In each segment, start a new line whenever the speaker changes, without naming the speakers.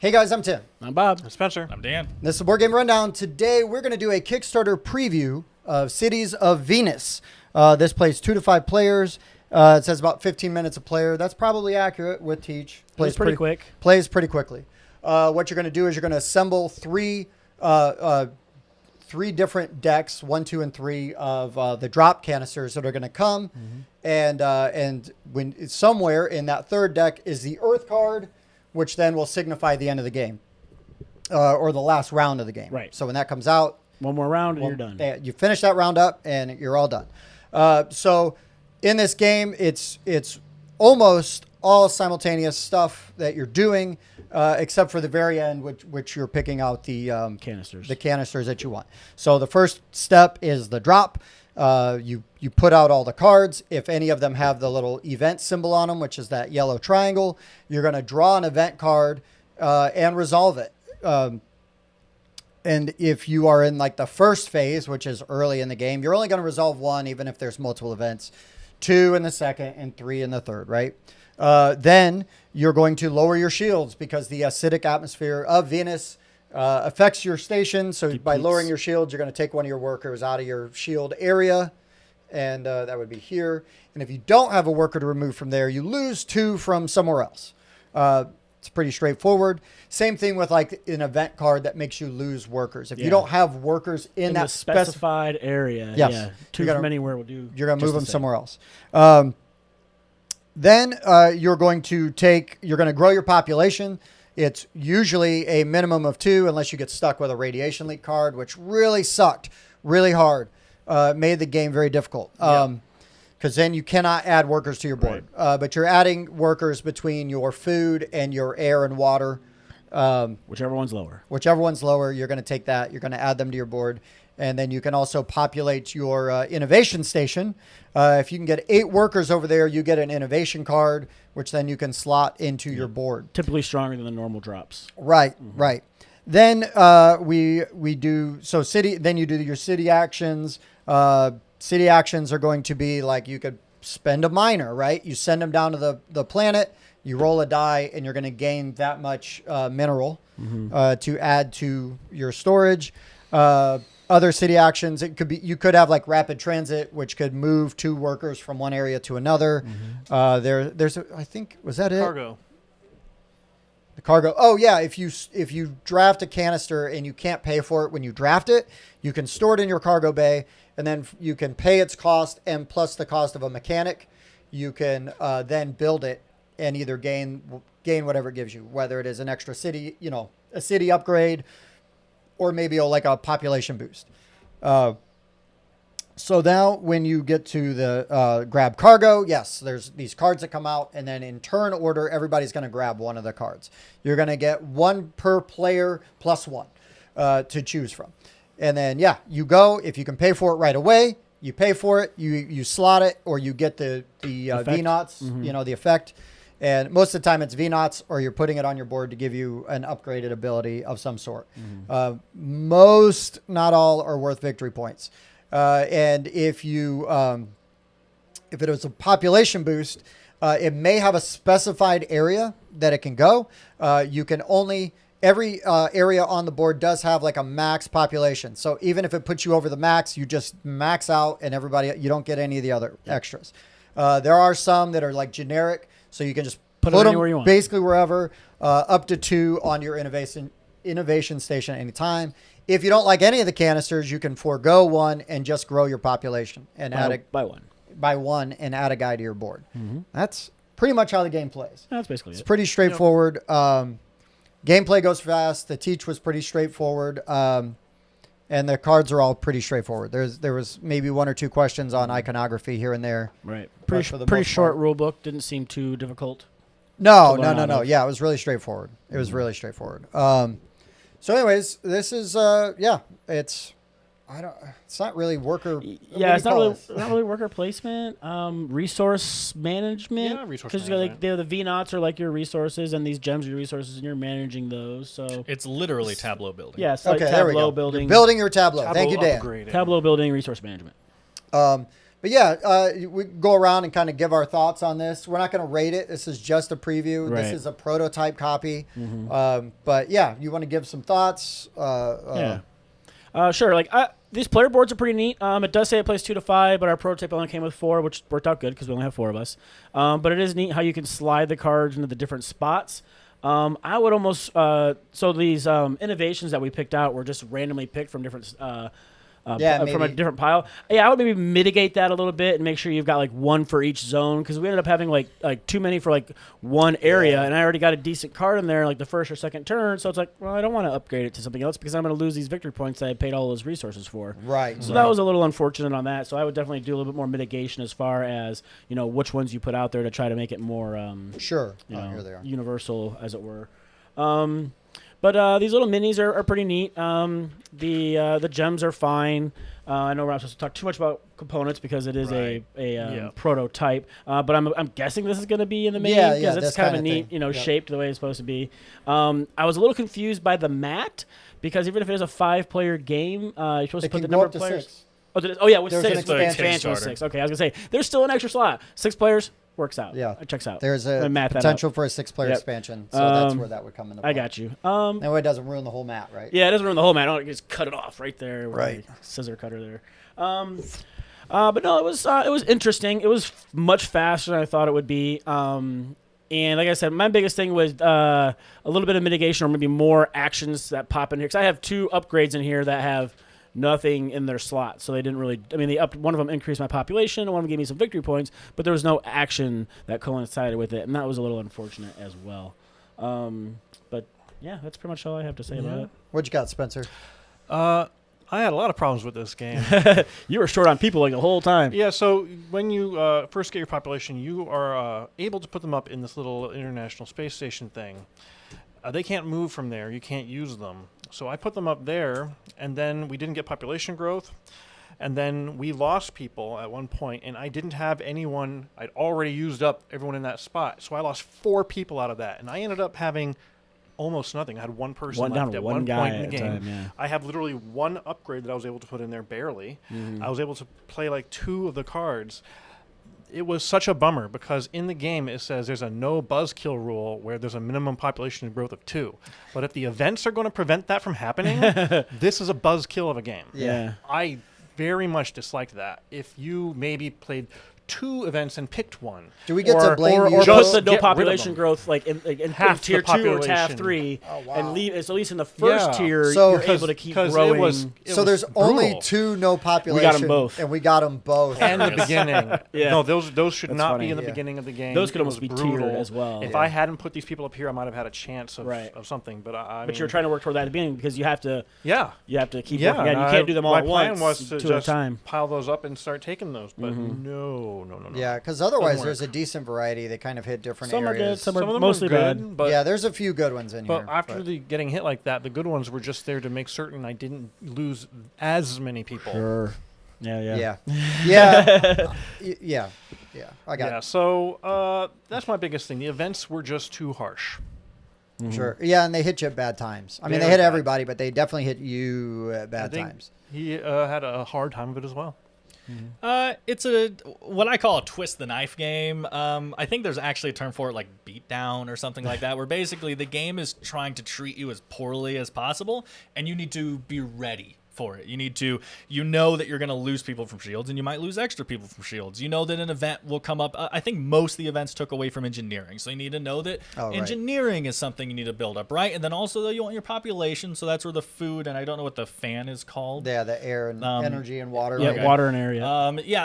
Hey guys, I'm Tim.
I'm Bob.
I'm Spencer.
I'm Dan.
This is the Board Game Rundown. Today we're going to do a Kickstarter preview of Cities of Venus. This plays 2 to 5 players. It says about 15 minutes a player. That's probably accurate with Teach.
Plays pretty quick.
Plays pretty quickly. What you're going to do is you're going to assemble three different decks, 1, 2, and 3 of the drop canisters that are going to come. And when somewhere in that third deck is the Earth card, which then will signify the end of the game, or the last round of the game.
Right.
So when that comes out,
one more round and you're done.
You finish that round up and you're all done. So in this game, it's almost all simultaneous stuff that you're doing, except for the very end, which you're picking out the
canisters.
The canisters that you want. So the first step is the drop. You put out all the cards. If any of them have the little event symbol on them, which is that yellow triangle, you're going to draw an event card and resolve it. And if you are in like the first phase, which is early in the game, you're only going to resolve 1, even if there's multiple events, 2 in the second and 3 in the third, right? Then you're going to lower your shields because the acidic atmosphere of Venus affects your station. So by lowering your shields, you're going to take one of your workers out of your shield area. And that would be here. And if you don't have a worker to remove from there, you lose 2 from somewhere else. It's pretty straightforward. Same thing with like an event card that makes you lose workers. If you don't have workers in that
the specified area,
yes.
yeah, 2 from anywhere will do.
You're going to move them somewhere else. Then you're going to grow your population. It's usually a minimum of 2 unless you get stuck with a radiation leak card, which really sucked really hard. Made the game very difficult. Because then you cannot add workers to your board. Right. But you're adding workers between your food and your air and water.
Whichever one's lower.
Whichever one's lower, you're going to take that. You're going to add them to your board. And then you can also populate your innovation station. If you can get 8 workers over there, you get an innovation card, which then you can slot into your board.
Typically stronger than the normal drops.
Right, right. Then we do city. Then you do your city actions. City actions are going to be like you could spend a miner, right? You send them down to the planet. You roll a die, and you're going to gain that much mineral to add to your storage. Other city actions, you could have like rapid transit, which could move 2 workers from one area to another. There's I think, was that it?
Cargo.
The cargo. Oh yeah, if you draft a canister and you can't pay for it when you draft it, you can store it in your cargo bay, and then you can pay its cost and plus the cost of a mechanic. You can then build it and either gain whatever it gives you, whether it is an extra city, a city upgrade, or maybe like a population boost. So now when you get to the grab cargo, yes, there's these cards that come out, and then in turn order, everybody's going to grab one of the cards. You're going to get 1 per player plus 1 to choose from. And then, you go. If you can pay for it right away, you pay for it, you slot it, or you get the V-Knots, the effect. And most of the time it's V-Knots, or you're putting it on your board to give you an upgraded ability of some sort. Most, not all, are worth victory points. And if it was a population boost, it may have a specified area that it can go. You can only, every area on the board does have like a max population. So even if it puts you over the max, you just max out, and you don't get any of the other extras. There are some that are like generic, so you can just put them anywhere you want. Basically wherever, up to 2 on your innovation station at any time. If you don't like any of the canisters, you can forego 1 and just grow your population and by 1 and add a guy to your board. That's pretty much how the game plays.
That's basically
it's pretty straightforward. Gameplay goes fast. The teach was pretty straightforward. And the cards are all pretty straightforward. There was maybe 1 or 2 questions on iconography here and there.
Right. Pretty short rule book. Didn't seem too difficult.
No. Yeah, it was really straightforward. It was really straightforward. So anyways, this is it's not really worker.
Yeah, it's not really worker placement. Resource management.
Yeah, resource management.
Because the V-Knots are like your resources, and these gems are your resources, and you're managing those. So
it's literally tableau building.
Yeah, so
okay,
like
there we go.
building.
You're building your tableau. Thank you, Dan.
Upgrading.
Tableau building, resource management.
But yeah, we go around and kind of give our thoughts on this. We're not going to rate it. This is just a preview.
Right.
This is a prototype copy. But yeah, you want to give some thoughts?
Sure. Like these player boards are pretty neat. It does say it plays 2 to 5, but our prototype only came with 4, which worked out good because we only have 4 of us. But it is neat how you can slide the cards into the different spots. I would almost so these innovations that we picked out were just randomly picked from different from a different pile. Yeah, I would maybe mitigate that a little bit and make sure you've got like one for each zone, because we ended up having like too many for like one area, and I already got a decent card in there like the first or second turn, so it's like, well, I don't want to upgrade it to something else because I'm going to lose these victory points that I paid all those resources for.
Right.
So that was a little unfortunate on that. So I would definitely do a little bit more mitigation as far as, you know, which ones you put out there to try to make it more
sure.
here
they are.
Universal, as it were. But these little minis are pretty neat. The gems are fine. I know we're not supposed to talk too much about components because it is a prototype. But I'm guessing this is going to be in the mini because it's kind of a neat, shaped the way it's supposed to be. I was a little confused by the mat because even if it is a 5-player game, you're supposed to put the number of players.
6.
Oh yeah, with
There's
6.
an
Expansion was 6. Okay, I was gonna say there's still an extra slot. 6 players. Works out.
Yeah.
It checks out.
There's a potential for a 6-player expansion, so that's where that would come into play.
I got you.
That way it doesn't ruin the whole mat, right?
Yeah, it doesn't ruin the whole mat. I don't just cut it off right there.
Right.
Scissor cutter there. But no, it was interesting. It was much faster than I thought it would be. And like I said, my biggest thing was a little bit of mitigation or maybe more actions that pop in here. Because I have 2 upgrades in here that have nothing in their slot, so they didn't really. I mean, one of them increased my population, and one of them gave me some victory points, but there was no action that coincided with it, and that was a little unfortunate as well. But yeah, that's pretty much all I have to say about it.
What you got, Spencer?
I had a lot of problems with this game.
You were short on people like the whole time.
Yeah, so when you first get your population, you are able to put them up in this little International Space Station thing. They can't move from there. You can't use them. So I put them up there, and then we didn't get population growth. And then we lost people at one point, and I didn't have anyone. I'd already used up everyone in that spot. So I lost 4 people out of that. And I ended up having almost nothing. I had one person left at one point in the game. I have literally 1 upgrade that I was able to put in there barely. I was able to play like 2 of the cards. It was such a bummer because in the game it says there's a no buzzkill rule where there's a minimum population growth of 2. But if the events are going to prevent that from happening, this is a buzzkill of a game.
Yeah.
I very much disliked that. If you maybe played 2 events and picked one.
Do we get to blame you?
Or
just
put the no
get rid of
population
them.
growth like in
Half
tier
the
2 or tier
population.
3,
Oh, wow.
and leave. It's at least in the first tier,
So-
you're able to keep growing.
So there's only
brutal.
2 no population.
We got 'em both.
And we got them both.
And the beginning.
Yeah.
No, those should
That's
not
funny.
be in the
Yeah.
beginning of the game.
Those could
It
almost
was
be
brutal.
tiered as well.
If
Yeah.
I hadn't put these people up here, I might have had a chance of,
Right.
of something. But I
But you're trying to work toward that at the beginning because you have to keep
yeah,
working. Yeah, you can't do them all
my
at
plan
once.
was to
2 at a
just
time.
pile those up and start taking those. But no.
Yeah, because otherwise
Doesn't
there's a
work.
decent variety. They kind of hit different
Some are
areas.
good, some
Some of
are
them
mostly
were good,
bad.
but
yeah, there's a few good ones in here.
But after getting hit like that, the good ones were just there to make certain I didn't lose as many people.
Sure. Yeah.
Yeah. I got
Yeah,
it.
so that's my biggest thing. The events were just too harsh.
Sure. Yeah, and they hit you at bad times. I mean, they
Very
hit
bad.
everybody, but they definitely hit you at
I
bad
think
times.
he had a hard time of it as well.
It's what I call a twist the knife game. I think there's actually a term for it, like beatdown or something like that, where basically the game is trying to treat you as poorly as possible, and you need to be ready for it. You need to, that you're going to lose people from shields, and you might lose extra people from shields. You know that an event will come up. I think most of the events took away from engineering, so you need to know that
right.
engineering is something you need to build up, right? And then also though, you want your population, so that's where the food, and I don't know what the fan is called.
Yeah, the air and energy and water.
Yeah,
right?
water and area.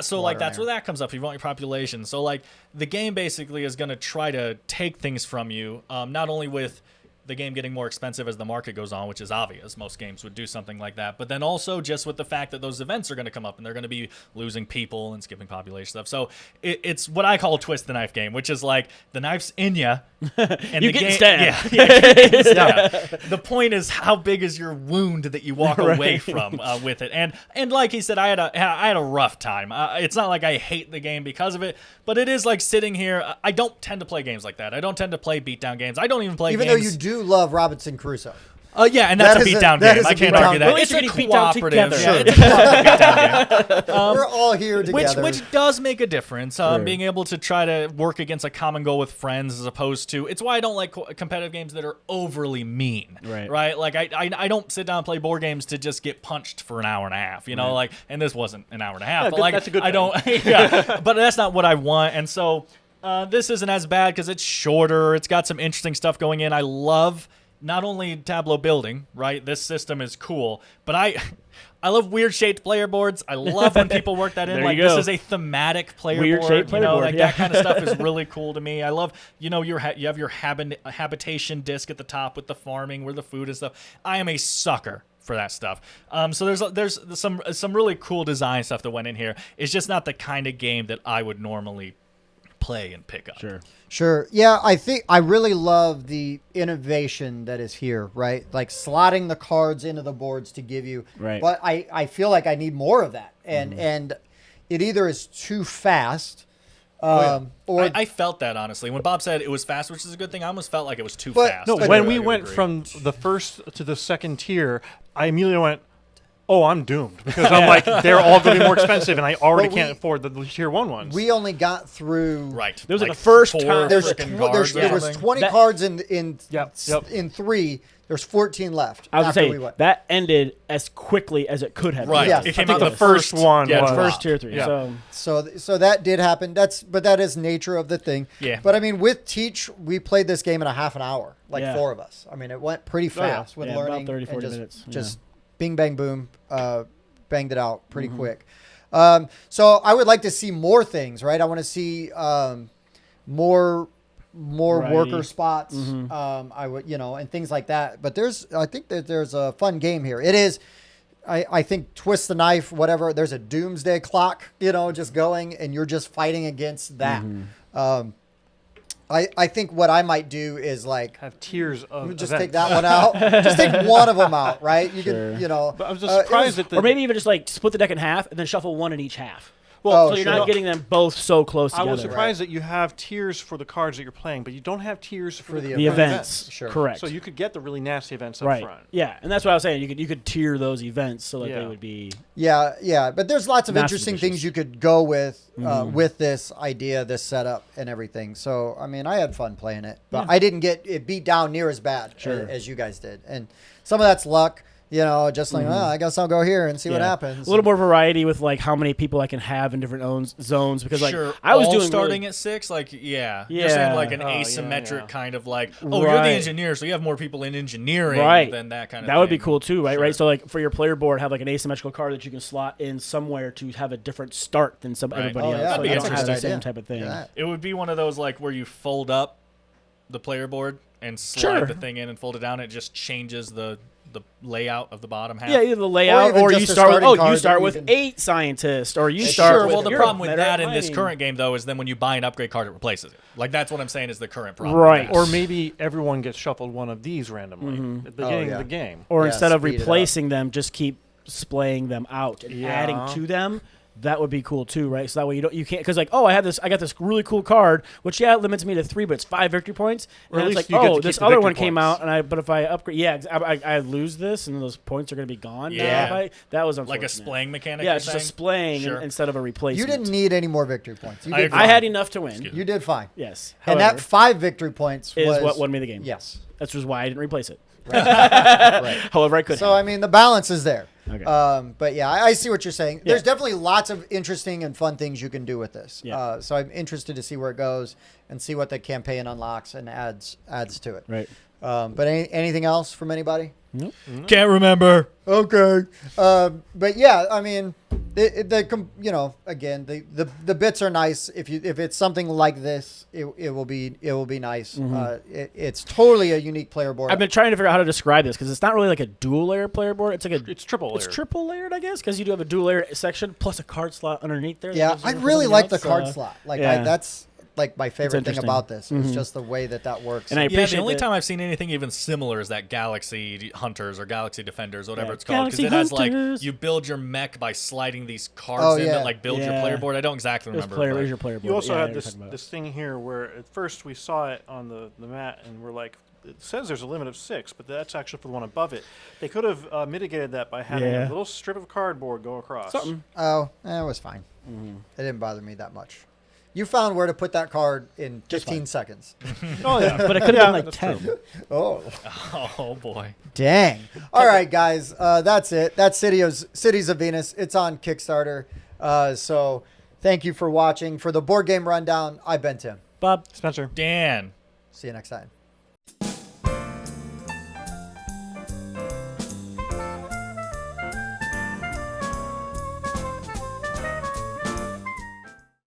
So
Water
that's
and
where that comes up. You want your population. So like the game basically is going to try to take things from you, not only with the game getting more expensive as the market goes on, which is obvious. Most games would do something like that. But then also just with the fact that those events are going to come up and they're going to be losing people and skipping population stuff. So it's what I call a twist the knife game, which is like the knife's in you. And
You
the
get stabbed.
Yeah. The point is how big is your wound that you walk away from with it. And like he said, I had a rough time. It's not like I hate the game because of it, but it is like sitting here. I don't tend to play games like that. I don't tend to play beatdown games. I don't even play
Even
games.
though you do love Robinson Crusoe.
Yeah, and that's
That
a
is
beatdown
that
game.
is
I
a
can't
beatdown
argue that.
game.
It's
Well,
a
it's getting beat down
cooperative.
together.
Yeah, it's a cooperative beatdown game.
We're all here together.
Which does make a difference. Being able to try to work against a common goal with friends as opposed to. It's why I don't like competitive games that are overly mean. Right. Like I don't sit down and play board games to just get punched for an hour and a half. You know, like, and this wasn't an hour and a half.
Yeah,
but
good-
like
that's a good
I don't. Yeah, but that's not what I want. And so this isn't as bad because it's shorter. It's got some interesting stuff going in. I love. Not only tableau building, right? This system is cool, but I love weird shaped player boards. I love when people work that in.
There
Like
you
this
go.
is a thematic player
Weird
board.
shaped player board,
Like
yeah.
that kind of stuff is really cool to me. I love, you have your habitation disc at the top with the farming where the food and stuff. I am a sucker for that stuff. So there's some really cool design stuff that went in here. It's just not the kind of game that I would normally play and pick up.
Sure. Yeah, I think I really love the innovation that is here, right? Like slotting the cards into the boards to give you.
Right.
But I feel like I need more of that. And it either is too fast or
I felt that, honestly. When Bob said it was fast, which is a good thing, I almost felt like it was too
But-
fast.
No,
But-
when
I
we
would
went
agree.
from the first to the second tier, I immediately went, "Oh, I'm doomed," because I'm like, they're all going to be more expensive, and I already
But
can't afford the tier 1 ones.
we only got through
Right.
There was like the first
four
time-
There's
frickin'
tw-
guards or
there was
something.
20
That-
cards in
Yep.
in 3. There's 14 left.
I was
after
gonna
we
say
went.
that ended as quickly as it could have.
Right.
Yes.
It
I
came
think
out
the
the
first one
Yeah,
was-
the
First tier 3.
Yeah.
So
So that did happen. But that is nature of the thing.
Yeah.
But I mean, with Teach, we played this game in a half an hour, like
Yeah.
4 of us. I mean, it went pretty
Oh, yeah.
fast with
Yeah, about
learning.
30,
and
40
just,
minutes. Yeah.
Just bing, bang, boom, banged it out pretty
Mm-hmm.
quick. So I would like to see more things, right? I want to see more
Variety.
worker spots.
Mm-hmm.
I would, and things like that. But I think that there's a fun game here. It is. I think twist the knife, whatever. There's a doomsday clock, just going, and you're just fighting against that.
Mm-hmm.
I think what I might do is like
have tiers of
just
events.
take that one out. Just take one of them out, right? You
Sure.
could,
But I was
it
just surprised that the
or maybe even just like split the deck in half and then shuffle one in each half.
Well,
So you're
sure.
not getting them both so close
I
together.
was surprised that you have tiers for the cards that you're playing, but you don't have tiers for
the
The events,
Sure.
correct?
So you could get the really nasty events up
right?
front.
Yeah, and that's what I was saying. You could tier those events so that
Yeah.
they would be
Yeah. But there's lots of
Not
interesting
suspicious.
things you could go with this idea, this setup, and everything. So I mean, I had fun playing it, but I didn't get it beat down near as bad as you guys did, and some of that's luck. Just like, I guess I'll go here and see what
Yeah.
happens.
A little more variety with like how many people I can have in different zones because like
Sure.
I was
all
doing
starting
really,
at 6. Like, yeah.
Yeah.
You're saying like an
Oh, yeah,
asymmetric
yeah.
kind of like, oh, you're the
Right.
engineer, so you have more people in engineering
right.
than that kind of
that
thing.
would be cool too, right?
Sure.
Right. So like for your player board, have like an asymmetrical card that you can slot in somewhere to have a different start than
Right.
everybody
Oh,
else.
yeah.
So
That'd be
you don't have the
interesting.
same type of thing.
Yeah.
It would be one of those like where you fold up the player board and slide
Sure.
the thing in and fold it down. It just changes the layout of the bottom half.
Yeah, either the layout
even
or you
just a
start with
starting card
you
that
start
you
with
can-
8 scientists or you
Sure,
start
Sure.
with
Well, the
you're
problem with
better
that
at
in this
mining.
current game, though, is then when you buy an upgrade card, it replaces it. Like, that's what I'm saying is the current problem.
Right.
with that.
Or maybe everyone gets shuffled one of these randomly at the beginning
yeah.
of the game.
or
Yeah,
instead of
speed it up.
replacing them, just keep splaying them out and
Yeah.
adding to them. That would be cool too, right? So that way you can't because like I got this really cool card, which it limits me to 3, but it's 5 victory points.
Or
And
at
it's
least
like,
you get to
this
keep the
other
victory
one came
points.
out, and but if I upgrade, I lose this, and those points are going to be gone. now
Yeah.
if that was
like a
unfortunate.
splaying mechanic.
Yeah,
you're
it's just a
saying?
splaying
Sure.
instead of a replacement.
You didn't need any more victory points. You
I
did
agree.
fine.
I had enough to win.
Excuse
You did fine.
Yes,
And
however,
that 5 victory points
is
was
what won me the game.
Yes.
That's just why I didn't replace it.
Right.
However, I could.
So I mean, the balance is there.
Okay.
But yeah, I see what you're saying.
Yeah.
There's definitely lots of interesting and fun things you can do with this.
Yeah.
So I'm interested to see where it goes and see what the campaign unlocks and adds to it.
Right.
But anything else from anybody?
Can't remember.
Okay. But yeah, I mean, again, the bits are nice. If it's something like this, it will be nice. It's totally a unique player board.
I've been trying to figure out how to describe this because it's not really like a dual layer player board. It's like
It's triple
It's
layered.
triple layered, I guess, because you do have a dual layer section plus a card slot underneath there. that
yeah,
gives you
I
for
really
something
like the
else,
card slot. Like
yeah.
that's like my favorite thing
interesting.
about this. It's just the way that works.
And I
Yeah,
appreciate
the only
that-
time I've seen anything even similar is that Galaxy Hunters or Galaxy Defenders, whatever
Yeah.
it's called, because
Galaxy
it has like
Hunters.
you build your mech by sliding these cards
Oh,
in
yeah.
that like build your
Yeah.
player board. I don't exactly
There's
remember. but-
your player board.
You also
yeah,
had
you're
this
talking about.
this thing here where at first we saw it on the mat and we're like, it says there's a limit of 6, but that's actually for the one above it. They could have mitigated that by having
Yeah.
a little strip of cardboard go across.
Something.
Oh, it was fine. It didn't bother me that much. You found where to put that card in 15 seconds.
Oh yeah,
But it could have been like
that's
10.
true.
Oh,
Oh boy.
dang. All right, guys. That's it. That's Cities of Venus. It's on Kickstarter. So thank you for watching. For the board game rundown, I've been Tim.
Bob.
Spencer.
Dan.
See you next time.